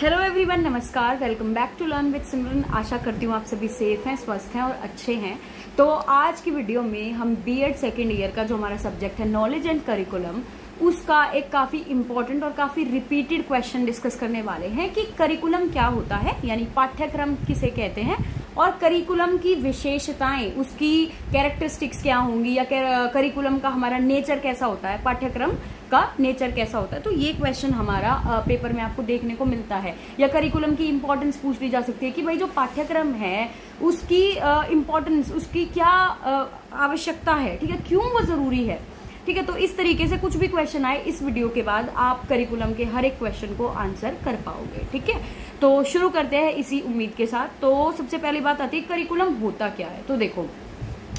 Hello everyone, नमस्कार। Welcome back to learn with Simran. आशा करती हूँ आप सभी सेफ हैं, स्वस्थ हैं और अच्छे हैं। तो आज की वीडियो में हम बीएड सेकेंड ईयर का जो हमारा सब्जेक्ट है नॉलेज एंड करिकुलम, उसका एक काफी इंपॉर्टेंट और काफी रिपीटेड क्वेश्चन डिस्कस करने वाले हैं कि करिकुलम क्या होता है, यानी पाठ्यक्रम किसे कहते हैं और करिकुलम की विशेषताएं, उसकी कैरेक्टरिस्टिक्स क्या होंगी या करिकुलम का हमारा नेचर कैसा होता है, पाठ्यक्रम का नेचर कैसा होता है। तो ये क्वेश्चन हमारा पेपर में आपको देखने को मिलता है। या करिकुलम की इंपॉर्टेंस पूछ ली जा सकती है कि भाई जो पाठ्यक्रम है उसकी इंपॉर्टेंस, उसकी क्या आवश्यकता है, ठीक है, क्यों वो जरूरी है, ठीक है। तो इस तरीके से कुछ भी क्वेश्चन आए इस वीडियो के बाद आप करिकुलम के हर एक क्वेश्चन को आंसर कर पाओगे, ठीक है। तो शुरू करते हैं इसी उम्मीद के साथ। तो सबसे पहली बात आती है करिकुलम होता क्या है। तो देखो,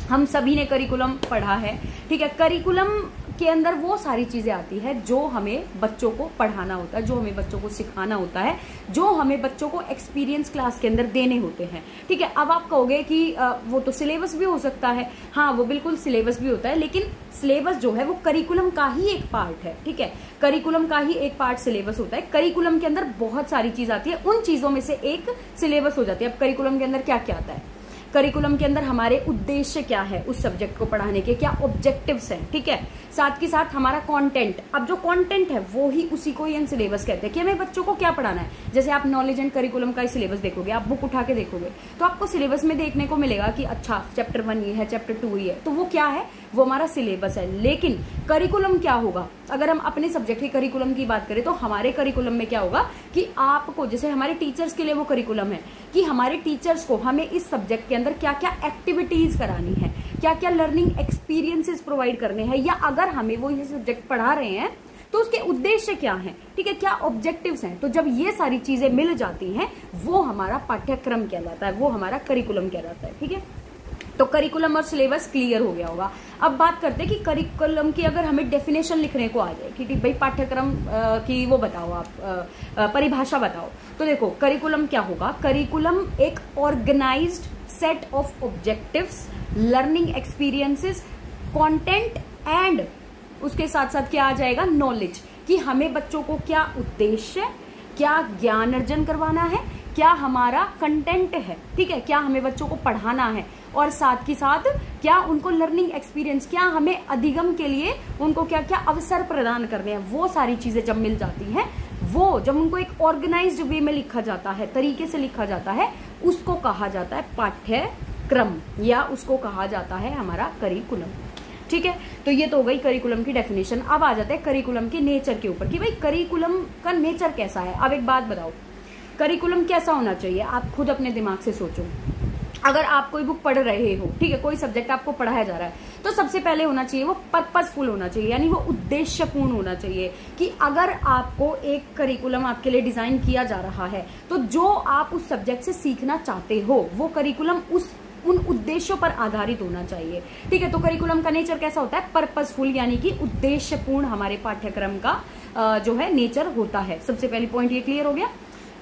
हम सभी ने करिकुलम पढ़ा है, ठीक है। करिकुलम के अंदर वो सारी चीजें आती है जो हमें बच्चों को पढ़ाना होता है, जो हमें बच्चों को सिखाना होता है, जो हमें बच्चों को एक्सपीरियंस क्लास के अंदर देने होते हैं, ठीक है। अब आप कहोगे कि वो तो सिलेबस भी हो सकता है। हाँ, वो बिल्कुल सिलेबस भी होता है, लेकिन सिलेबस जो है वो करिकुलम का ही एक पार्ट है, ठीक है। करिकुलम का ही एक पार्ट सिलेबस होता है। करिकुलम के अंदर बहुत सारी चीज आती है, उन चीजों में से एक सिलेबस हो जाती है। अब करिकुलम के अंदर क्या क्या आता है, करिकुलम के अंदर हमारे उद्देश्य क्या है, उस सब्जेक्ट को पढ़ाने के क्या ऑब्जेक्टिव्स हैं, ठीक है। साथ के साथ हमारा कंटेंट, अब जो कंटेंट है वो ही उसी को ही सिलेबस कहते हैं कि हमें बच्चों को क्या पढ़ाना है। जैसे आप नॉलेज एंड करिकुलम का सिलेबस देखोगे, आप बुक उठा के देखोगे तो आपको सिलेबस में देखने को मिलेगा कि अच्छा चैप्टर 1 ये है, चैप्टर 2 ये है, तो वो क्या है, वो हमारा सिलेबस है। लेकिन करिकुलम क्या होगा, अगर हम अपने सब्जेक्ट के करिकुलम की बात करें तो हमारे करिकुलम में क्या होगा कि आपको, जैसे हमारे टीचर्स के लिए वो करिकुलम है कि हमारे टीचर्स को हमें इस सब्जेक्ट के अंदर क्या क्या एक्टिविटीज करानी है, क्या क्या लर्निंग एक्सपीरियंसेस प्रोवाइड करने हैं, या अगर हमें वो ये सब्जेक्ट पढ़ा रहे हैं तो उसके उद्देश्य क्या हैं, ठीक है, क्या ऑब्जेक्टिव्स हैं। तो जब ये सारी चीजें मिल जाती हैं वो हमारा पाठ्यक्रम कहलाता है, वो हमारा करिकुलम कहलाता है, ठीक है। तो करिकुलम और सिलेबस क्लियर हो गया होगा। अब बात करते हैं कि करिकुलम की अगर हमें डेफिनेशन लिखने को आ जाए कि ठीक भाई पाठ्यक्रम की वो बताओ, आप परिभाषा बताओ। तो देखो करिकुलम क्या होगा, करिकुलम एक organised set of objectives, learning experiences, content and उसके साथ साथ क्या आ जाएगा, नॉलेज, कि हमें बच्चों को क्या उद्देश्य, क्या ज्ञान अर्जन करवाना है, क्या हमारा कंटेंट है, ठीक है, क्या हमें बच्चों को पढ़ाना है, और साथ ही साथ क्या उनको लर्निंग एक्सपीरियंस, क्या हमें अधिगम के लिए उनको क्या क्या अवसर प्रदान करने हैं। वो सारी चीजें जब मिल जाती हैं, वो जब उनको एक ऑर्गेनाइज्ड वे में लिखा जाता है, तरीके से लिखा जाता है, उसको कहा जाता है पाठ्यक्रम या उसको कहा जाता है हमारा करिकुलम, ठीक है। तो ये तो हो गई करिकुलम की डेफिनेशन। अब आ जाते हैं करिकुलम के नेचर के ऊपर कि भाई करिकुलम का नेचर कैसा है। अब एक बात बताओ, करिकुलम कैसा होना चाहिए, आप खुद अपने दिमाग से सोचो। अगर आप कोई बुक पढ़ रहे हो, ठीक है, कोई सब्जेक्ट आपको पढ़ाया जा रहा है, तो सबसे पहले होना चाहिए वो पर्पसफुल होना चाहिए, यानी वो उद्देश्यपूर्ण होना चाहिए। कि अगर आपको एक करिकुलम आपके लिए डिजाइन किया जा रहा है तो जो आप उस सब्जेक्ट से सीखना चाहते हो वो करिकुलम उन उद्देश्यों पर आधारित होना चाहिए, ठीक है। तो करिकुलम का नेचर कैसा होता है, पर्पसफुल, यानी कि उद्देश्यपूर्ण हमारे पाठ्यक्रम का जो है नेचर होता है। सबसे पहली पॉइंट ये क्लियर हो गया।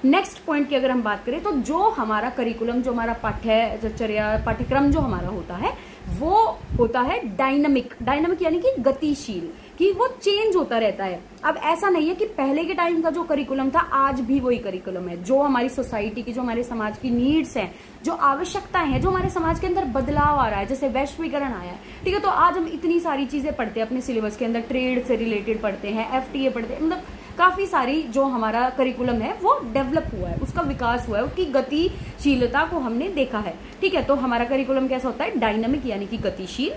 नेक्स्ट पॉइंट की अगर हम बात करें तो जो हमारा करिकुलम, जो हमारा पाठ्यक्रम जो हमारा होता है वो होता है डायनामिक। डायनामिक यानी कि गतिशील, कि वो चेंज होता रहता है। अब ऐसा नहीं है कि पहले के टाइम का जो करिकुलम था आज भी वही करिकुलम है। जो हमारी सोसाइटी की, जो हमारे समाज की नीड्स हैं, जो आवश्यकताएं हैं, जो हमारे समाज के अंदर बदलाव आ रहा है, जैसे वैश्वीकरण आया है, ठीक है, तो आज हम इतनी सारी चीजें पढ़ते हैं अपने सिलेबस के अंदर, ट्रेड से रिलेटेड पढ़ते हैं, FTA पढ़ते हैं, मतलब काफी सारी जो हमारा करिकुलम है वो डेवलप हुआ है, उसका विकास हुआ है, उसकी गतिशीलता को हमने देखा है, ठीक है। तो हमारा करिकुलम कैसा होता है, डायनामिक यानी कि गतिशील।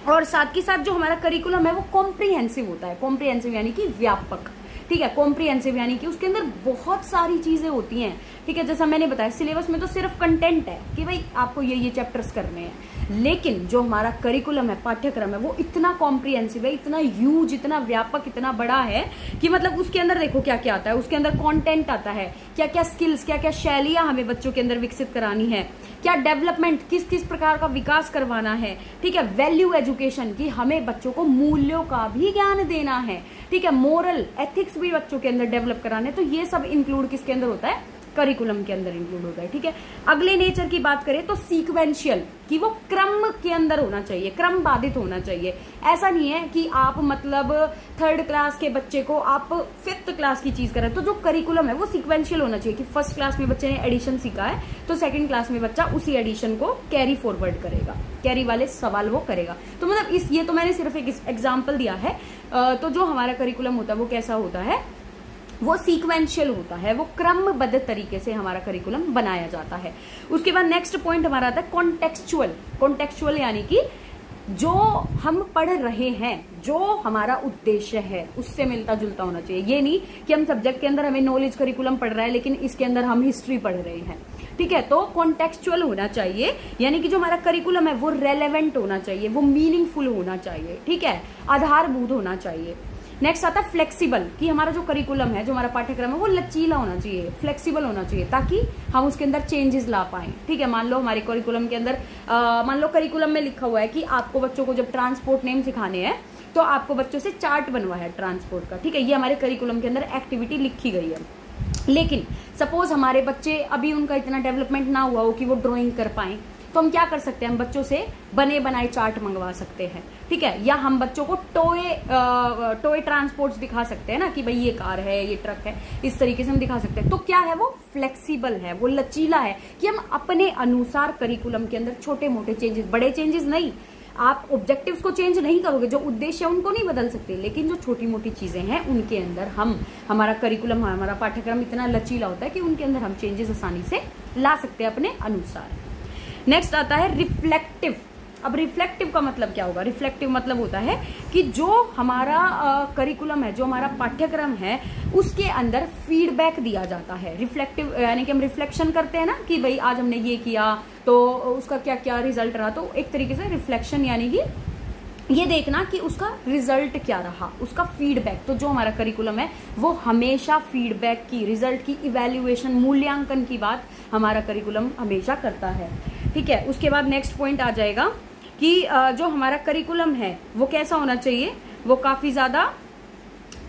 और साथ के साथ जो हमारा करिकुलम है वो कॉम्प्रिहेंसिव होता है। कॉम्प्रिहेंसिव यानी कि व्यापक, ठीक है। कॉम्प्रिहेंसिव यानी कि उसके अंदर बहुत सारी चीजें होती हैं, ठीक है। जैसा मैंने बताया सिलेबस में तो सिर्फ कंटेंट है कि भाई आपको ये चैप्टर्स करने हैं, लेकिन जो हमारा करिकुलम है, पाठ्यक्रम है, वो इतना कॉम्प्रिहेंसिव है, इतना ह्यूज, इतना व्यापक, इतना बड़ा है कि मतलब उसके अंदर देखो क्या क्या आता है। उसके अंदर कंटेंट आता है, क्या क्या स्किल्स, क्या क्या शैलियां हमें बच्चों के अंदर विकसित करानी है, क्या डेवलपमेंट, किस किस प्रकार का विकास करवाना है, ठीक है। वैल्यू एजुकेशन, की हमें बच्चों को मूल्यों का भी ज्ञान देना है, ठीक है। मोरल एथिक्स भी बच्चों के अंदर डेवलप कराने, तो ये सब इंक्लूड किसके अंदर होता है, करिकुलम के अंदर इंक्लूड होता है। ठीक है, अगले नेचर की बात करें तो सीक्वेंशियल, कि वो क्रम के अंदर होना चाहिए, क्रम बाधित होना चाहिए। ऐसा नहीं है कि आप मतलब 3rd क्लास के बच्चे को आप 5th क्लास की चीज करें। तो जो करिकुलम है वो सीक्वेंशियल होना चाहिए कि 1st क्लास में बच्चे ने एडिशन सीखा है तो 2nd क्लास में बच्चा उसी एडिशन को कैरी फॉरवर्ड करेगा, कैरी वाले सवाल वो करेगा। तो मतलब ये तो मैंने सिर्फ एक एग्जाम्पल दिया है। तो जो हमारा करिकुलम होता है वो कैसा होता है, वो सीक्वेंशियल होता है, वो क्रमबद्ध तरीके से हमारा करिकुलम बनाया जाता है। उसके बाद नेक्स्ट पॉइंट हमारा आता है कॉन्टेक्चुअल। कॉन्टेक्चुअल यानी कि जो हम पढ़ रहे हैं, जो हमारा उद्देश्य है उससे मिलता जुलता होना चाहिए। ये नहीं कि हम सब्जेक्ट के अंदर हमें नॉलेज करिकुलम पढ़ रहा है लेकिन इसके अंदर हम हिस्ट्री पढ़ रहे हैं। ठीक है, तो कॉन्टेक्चुअल होना चाहिए, यानी कि जो हमारा करिकुलम है वो रेलेवेंट होना चाहिए, वो मीनिंगफुल होना चाहिए। ठीक है, आधारभूत होना चाहिए। नेक्स्ट आता है फ्लेक्सिबल, कि हमारा जो करिकुलम है, जो हमारा पाठ्यक्रम है वो लचीला होना चाहिए, फ्लेक्सिबल होना चाहिए, ताकि हम उसके अंदर चेंजेस ला पाएं। ठीक है, मान लो हमारे करिकुलम के अंदर मान लो करिकुलम में लिखा हुआ है कि आपको बच्चों को जब ट्रांसपोर्ट नेम सिखाने हैं तो आपको बच्चों से चार्ट बनवाया है ट्रांसपोर्ट का। ठीक है, ये हमारे करिकुलम के अंदर एक्टिविटी लिखी गई है। लेकिन सपोज हमारे बच्चे अभी उनका इतना डेवलपमेंट ना हुआ हो कि वो ड्राइंग कर पाए, तो हम क्या कर सकते हैं, हम बच्चों से बने बनाए चार्ट मंगवा सकते हैं। ठीक है, या हम बच्चों को टॉय ट्रांसपोर्ट्स दिखा सकते हैं ना, कि भाई ये कार है, ये ट्रक है, इस तरीके से हम दिखा सकते हैं। तो क्या है, वो फ्लेक्सिबल है, वो लचीला है, कि हम अपने अनुसार करिकुलम के अंदर छोटे मोटे चेंजेस, बड़े चेंजेस नहीं, आप ऑब्जेक्टिव्स को चेंज नहीं करोगे, जो उद्देश्य है उनको नहीं बदल सकते, लेकिन जो छोटी मोटी चीजें हैं उनके अंदर हमारा करिकुलम, हमारा पाठ्यक्रम इतना लचीला होता है कि उनके अंदर हम चेंजेस आसानी से ला सकते हैं अपने अनुसार। नेक्स्ट आता है रिफ्लेक्टिव। अब रिफ्लेक्टिव का मतलब क्या होगा, रिफ्लेक्टिव मतलब होता है कि जो हमारा करिकुलम है, जो हमारा पाठ्यक्रम है, उसके अंदर फीडबैक दिया जाता है। रिफ्लेक्टिव यानी कि हम रिफ्लेक्शन करते हैं ना, कि भाई आज हमने ये किया तो उसका क्या क्या रिजल्ट रहा। तो एक तरीके से रिफ्लेक्शन यानी कि ये देखना कि उसका रिजल्ट क्या रहा, उसका फीडबैक। तो जो हमारा करिकुलम है वो हमेशा फीडबैक की, रिजल्ट की, इवैल्यूएशन, मूल्यांकन की बात हमारा करिकुलम हमेशा करता है। ठीक है, उसके बाद नेक्स्ट पॉइंट आ जाएगा कि जो हमारा करिकुलम है वो कैसा होना चाहिए, वो काफी ज्यादा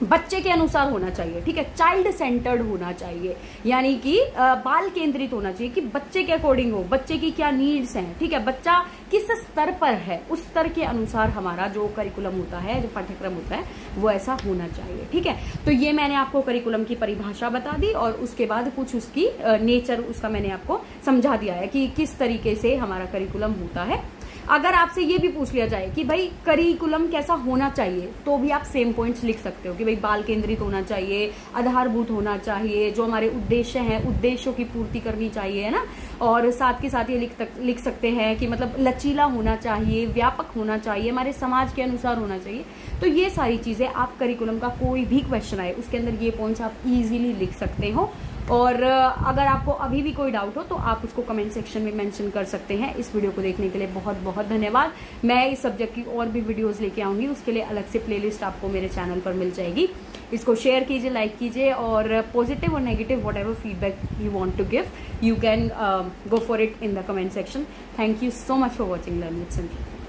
बच्चे के अनुसार होना चाहिए। ठीक है, चाइल्ड सेंटर्ड होना चाहिए, यानी कि बाल केंद्रित होना चाहिए, कि बच्चे के अकॉर्डिंग हो, बच्चे की क्या नीड्स हैं। ठीक है, बच्चा किस स्तर पर है उस स्तर के अनुसार हमारा जो करिकुलम होता है, जो पाठ्यक्रम होता है, वो ऐसा होना चाहिए। ठीक है, तो ये मैंने आपको करिकुलम की परिभाषा बता दी और उसके बाद कुछ उसकी नेचर उसका मैंने आपको समझा दिया है कि किस तरीके से हमारा करिकुलम होता है। अगर आपसे ये भी पूछ लिया जाए कि भाई करिकुलम कैसा होना चाहिए, तो भी आप सेम पॉइंट्स लिख सकते हो कि भाई बाल केंद्रित होना चाहिए, आधारभूत होना चाहिए, जो हमारे उद्देश्य हैं उद्देश्यों की पूर्ति करनी चाहिए, है ना। और साथ के साथ ये लिख सकते हैं कि मतलब लचीला होना चाहिए, व्यापक होना चाहिए, हमारे समाज के अनुसार होना चाहिए। तो ये सारी चीजें आप करिकुलम का कोई भी क्वेश्चन आए उसके अंदर ये पॉइंट्स आप इजीली लिख सकते हो। और अगर आपको अभी भी कोई डाउट हो तो आप उसको कमेंट सेक्शन में मेंशन कर सकते हैं। इस वीडियो को देखने के लिए बहुत बहुत धन्यवाद। मैं इस सब्जेक्ट की और भी वीडियोस लेके आऊंगी, उसके लिए अलग से प्लेलिस्ट आपको मेरे चैनल पर मिल जाएगी। इसको शेयर कीजिए, लाइक कीजिए और पॉजिटिव और negative whatever feedback you want to give, you can go for it in the comment section. Thank you so much for watching learn with Simran.